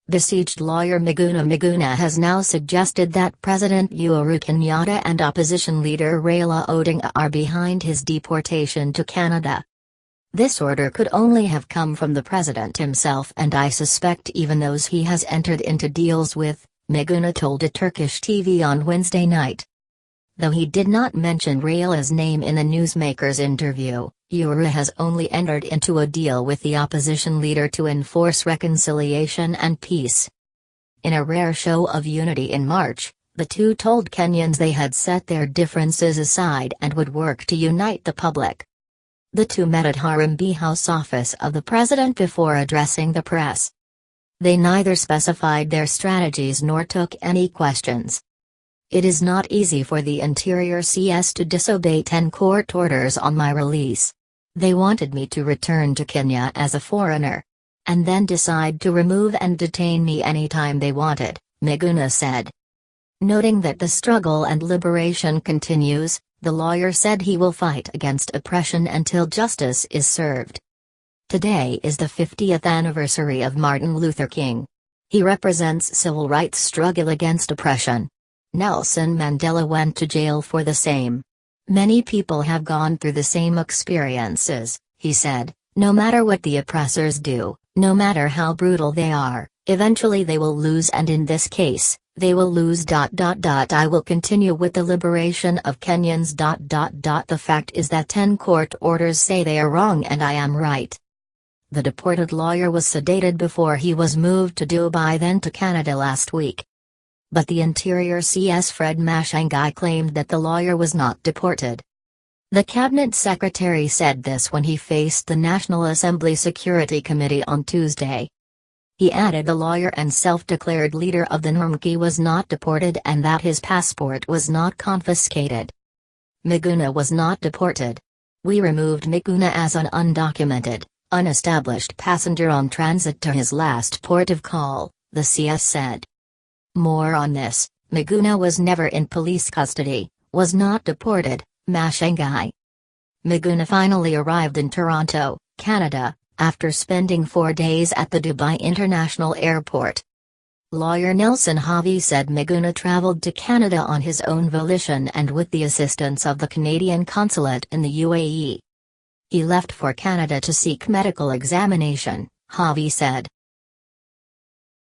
Besieged lawyer Miguna Miguna has now suggested that President Uhuru Kenyatta and opposition leader Raila Odinga are behind his deportation to Canada. This order could only have come from the president himself, and I suspect even those he has entered into deals with, Miguna told a Turkish TV on Wednesday night. Though he did not mention Raila's name in the NewsMakers interview, Uhuru has only entered into a deal with the opposition leader to enforce reconciliation and peace. In a rare show of unity in March, the two told Kenyans they had set their differences aside and would work to unite the public. The two met at Harambee House office of the president before addressing the press. They neither specified their strategies nor took any questions. It is not easy for the Interior CS to disobey 10 court orders on my release. They wanted me to return to Kenya as a foreigner. And then decide to remove and detain me anytime they wanted, Miguna said. Noting that the struggle and liberation continues, the lawyer said he will fight against oppression until justice is served. Today is the 50th anniversary of Martin Luther King. He represents civil rights struggle against oppression. Nelson Mandela went to jail for the same. Many people have gone through the same experiences, he said. No matter what the oppressors do, no matter how brutal they are, eventually they will lose, and in this case, they will lose. I will continue with the liberation of Kenyans. The fact is that 10 court orders say they are wrong and I am right. The deported lawyer was sedated before he was moved to Dubai, then to Canada last week. But the Interior CS Fred Matiang'i claimed that the lawyer was not deported. The cabinet secretary said this when he faced the National Assembly Security Committee on Tuesday. He added the lawyer and self-declared leader of the Nurmki was not deported and that his passport was not confiscated. Miguna was not deported. We removed Miguna as an undocumented, unestablished passenger on transit to his last port of call, the CS said. More on this: Miguna was never in police custody, was not deported, Matiang'i. Miguna finally arrived in Toronto, Canada, after spending 4 days at the Dubai International Airport. Lawyer Nelson Harvey said Miguna traveled to Canada on his own volition and with the assistance of the Canadian consulate in the UAE. He left for Canada to seek medical examination, Harvey said.